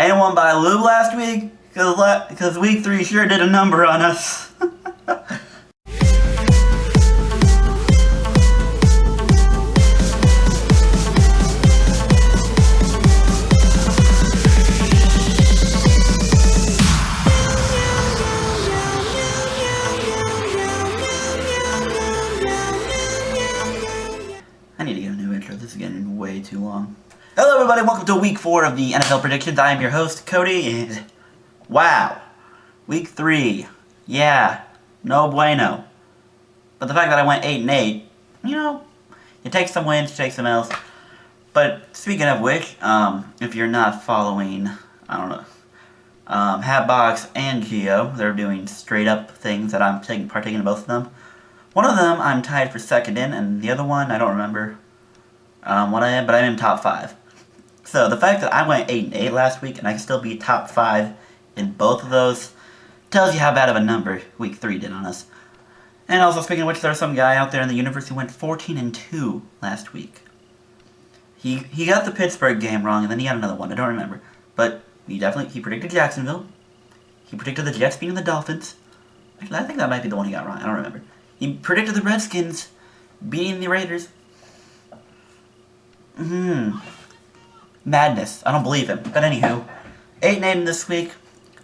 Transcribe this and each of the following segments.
Anyone buy lube last week? Because week 3 sure did a number on us. I need to get a new intro. This is getting way too long. Hello everybody, welcome to week 4 of the NFL predictions. I am your host, Cody, and wow. Week 3. Yeah. No bueno. But the fact that I went 8-8, you take some wins, you take some L's. But speaking of which, if you're not following, Hatbox and Geo, they're doing straight up things that I'm partaking in both of them. One of them I'm tied for second in, and the other one I don't remember what I am, but I'm in top 5. So the fact that I went 8-8 last week and I can still be top 5 in both of those tells you how bad of a number week 3 did on us. And also, speaking of which, there's some guy out there in the universe who went 14-2 last week. He got the Pittsburgh game wrong, and then he got another one. I don't remember, but he predicted Jacksonville. He predicted the Jets beating the Dolphins. Actually, I think that might be the one he got wrong. I don't remember. He predicted the Redskins beating the Raiders. Madness. I don't believe him. But anywho, 8-8 this week.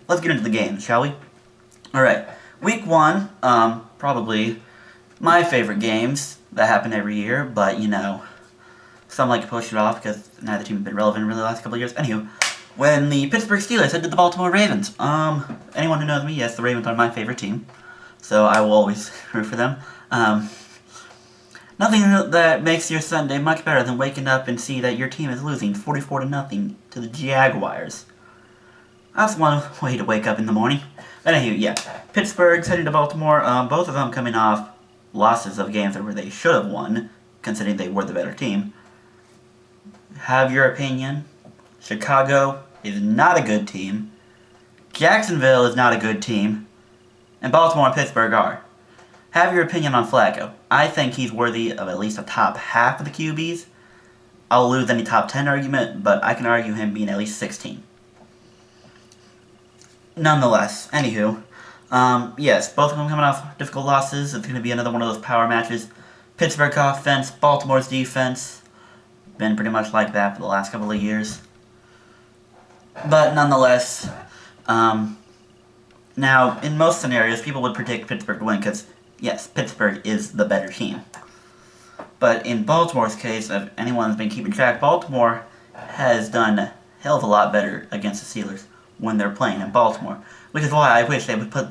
Let's get into the game, shall we? Alright. Week 1, probably my favorite games that happen every year, but, some like to push it off because neither team has been relevant really the last couple of years. Anywho, when the Pittsburgh Steelers headed to the Baltimore Ravens. Anyone who knows me, yes, the Ravens are my favorite team. So I will always root for them. Nothing that makes your Sunday much better than waking up and see that your team is losing 44-0 to the Jaguars. That's one way to wake up in the morning. But anywho, yeah. Pittsburgh's heading to Baltimore. Both of them coming off losses of games where they should have won, considering they were the better team. Have your opinion. Chicago is not a good team. Jacksonville is not a good team. And Baltimore and Pittsburgh are. Have your opinion on Flacco. I think he's worthy of at least a top half of the QBs. I'll lose any top 10 argument, but I can argue him being at least 16. Nonetheless, anywho, yes, both of them coming off difficult losses. It's going to be another one of those power matches. Pittsburgh offense, Baltimore's defense. Been pretty much like that for the last couple of years. But nonetheless, now, in most scenarios, people would predict Pittsburgh to win because, yes, Pittsburgh is the better team. But in Baltimore's case, if anyone's been keeping track, Baltimore has done a hell of a lot better against the Steelers when they're playing in Baltimore. Which is why I wish they would put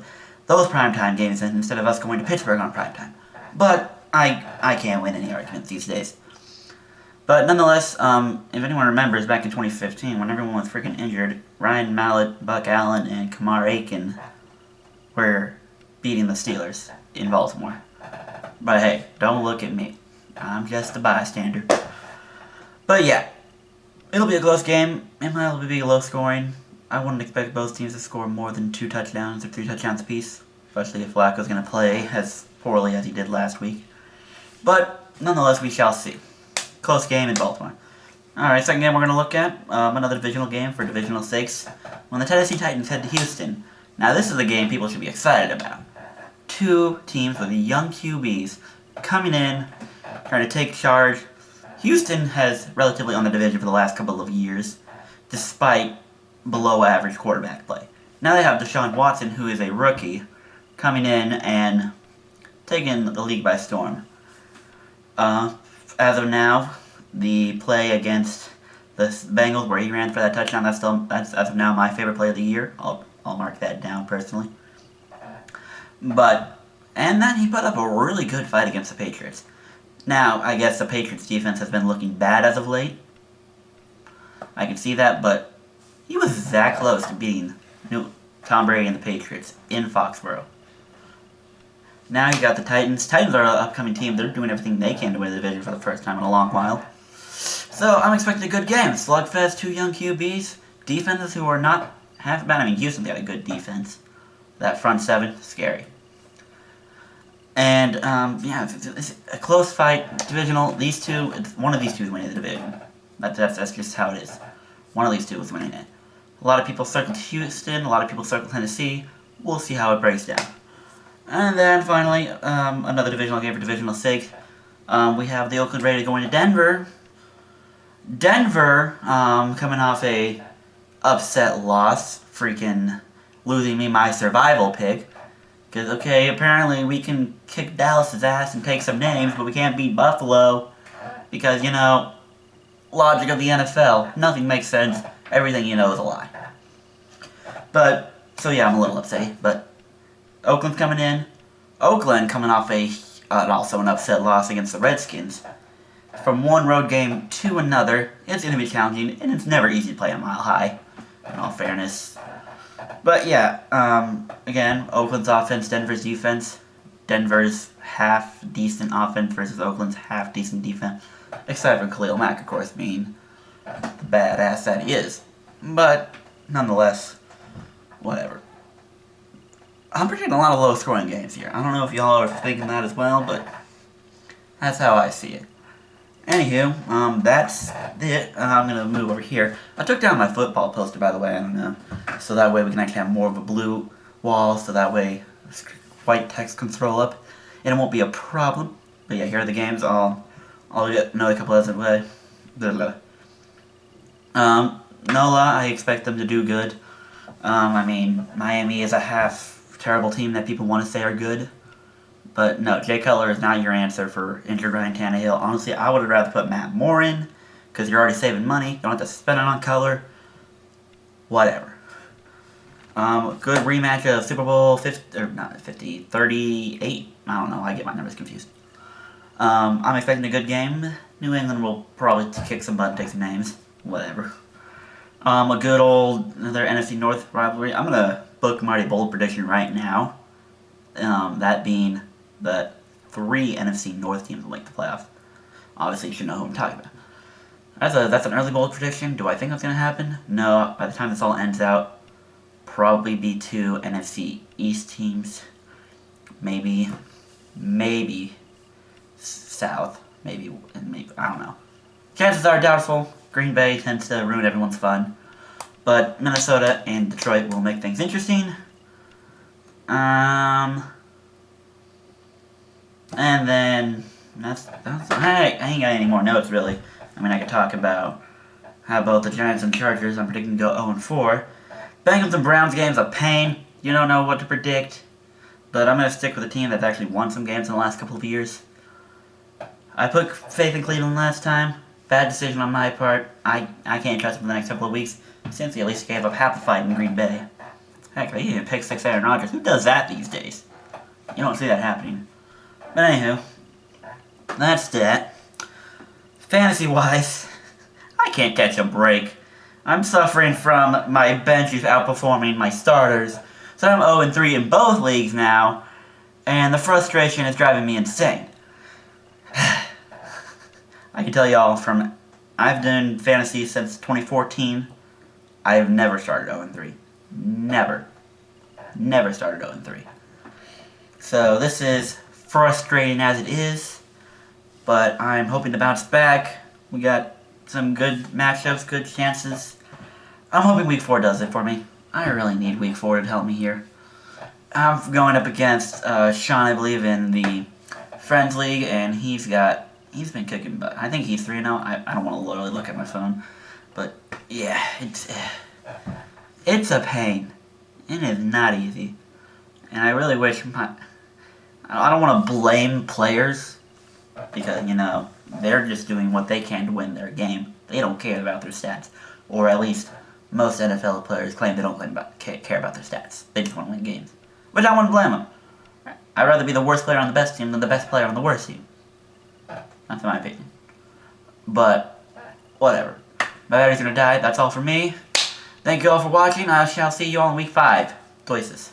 those primetime games in instead of us going to Pittsburgh on primetime. But I can't win any arguments these days. But nonetheless, if anyone remembers, back in 2015, when everyone was freaking injured, Ryan Mallett, Buck Allen, and Kamar Aiken were beating the Steelers in Baltimore. But hey, don't look at me. I'm just a bystander. But yeah, it'll be a close game. It might be low scoring. I wouldn't expect both teams to score more than 2 touchdowns or 3 touchdowns apiece, especially if Flacco's going to play as poorly as he did last week. But nonetheless, we shall see. Close game in Baltimore. Alright, second game we're going to look at, another divisional game for divisional sakes, when the Tennessee Titans head to Houston. Now this is a game people should be excited about. 2 teams with young QBs coming in, trying to take charge. Houston has relatively on the division for the last couple of years, despite below average quarterback play. Now they have Deshaun Watson, who is a rookie, coming in and taking the league by storm. As of now, the play against the Bengals where he ran for that touchdown, that's as of now my favorite play of the year. I'll mark that down personally. And then he put up a really good fight against the Patriots. Now, I guess the Patriots defense has been looking bad as of late. I can see that, but he was that close to beating Tom Brady and the Patriots in Foxborough. Now you got the Titans. Titans are an upcoming team. They're doing everything they can to win the division for the first time in a long while. So I'm expecting a good game. Slugfest, 2 young QBs. Defenses who are not half bad. I mean, Houston's got a good defense. That front 7, scary. And, yeah, it's a close fight. Divisional. One of these two is winning the division. That's just how it is. One of these two is winning it. A lot of people circled Houston, a lot of people circled Tennessee. We'll see how it breaks down. And then finally, another divisional game for divisional sake. We have the Oakland Raiders going to Denver. Denver, coming off a upset loss, freaking losing me my survival pick. Because, okay, apparently we can kick Dallas' ass and take some names, but we can't beat Buffalo. Because, you know, logic of the NFL, nothing makes sense. Everything you know is a lie. But, so yeah, I'm a little upset. But Oakland's coming in. Oakland coming off also an upset loss against the Redskins. From one road game to another, it's going to be challenging, and it's never easy to play a mile high, in all fairness. But yeah, again, Oakland's offense, Denver's defense. Denver's half-decent offense versus Oakland's half-decent defense. Except for Khalil Mack, of course, being the badass that he is. But, nonetheless, whatever. I'm predicting a lot of low-scoring games here. I don't know if y'all are thinking that as well, but that's how I see it. Anywho, that's it. I'm going to move over here. I took down my football poster, by the way, I don't know. So that way we can actually have more of a blue wall, so that way white text can scroll up, and it won't be a problem. But yeah, here are the games. I'll get another couple of way. Nola, I expect them to do good. I mean, Miami is a half-terrible team that people want to say are good. But no, Jay Cutler is not your answer for injured Ryan Tannehill. Honestly, I would have rather put Matt Moore in, because you're already saving money. You don't have to spend it on Cutler. Whatever. Good rematch of Super Bowl 38. I don't know, I get my numbers confused. I'm expecting a good game. New England will probably kick some butt and take some names. Whatever. A good old, another NFC North rivalry. I'm going to book Marty bold prediction right now. That being that 3 NFC North teams will make the playoffs. Obviously, you should know who I'm talking about. That's an early bold prediction. Do I think that's going to happen? No. By the time this all ends out, probably be 2 NFC East teams. Maybe South. Maybe, I don't know. Chances are doubtful. Green Bay tends to ruin everyone's fun. But Minnesota and Detroit will make things interesting. And then, I ain't got any more notes, really. I mean, I could talk about how about the Giants and Chargers. I'm predicting to go 0-4. Bengals and Browns game's a pain. You don't know what to predict. But I'm going to stick with a team that's actually won some games in the last couple of years. I put faith in Cleveland last time. Bad decision on my part. I can't trust him for the next couple of weeks, since he at least gave up half the fight in Green Bay. Heck, he even picked 6 Aaron Rodgers. Who does that these days? You don't see that happening. But anywho, that's that. Fantasy-wise, I can't catch a break. I'm suffering from my bench is outperforming my starters, so I'm 0-3 in both leagues now, and the frustration is driving me insane. I can tell y'all I've done fantasy since 2014. I've never started 0-3. Never started 0-3. So this is frustrating as it is, but I'm hoping to bounce back. We got some good matchups, good chances. I'm hoping Week 4 does it for me. I really need Week 4 to help me here. I'm going up against Sean, I believe, in the Friends League, and he's been kicking butt. I think he's 3-0. I don't want to literally look at my phone, but yeah, it's a pain. It is not easy, and I really wish I don't want to blame players, because, you know, they're just doing what they can to win their game. They don't care about their stats. Or at least most NFL players claim they don't care about their stats. They just want to win games. Which I wouldn't blame them. I'd rather be the worst player on the best team than the best player on the worst team. That's my opinion. But, whatever. My battery's gonna die. That's all for me. Thank you all for watching. I shall see you all in Week 5. Deuces.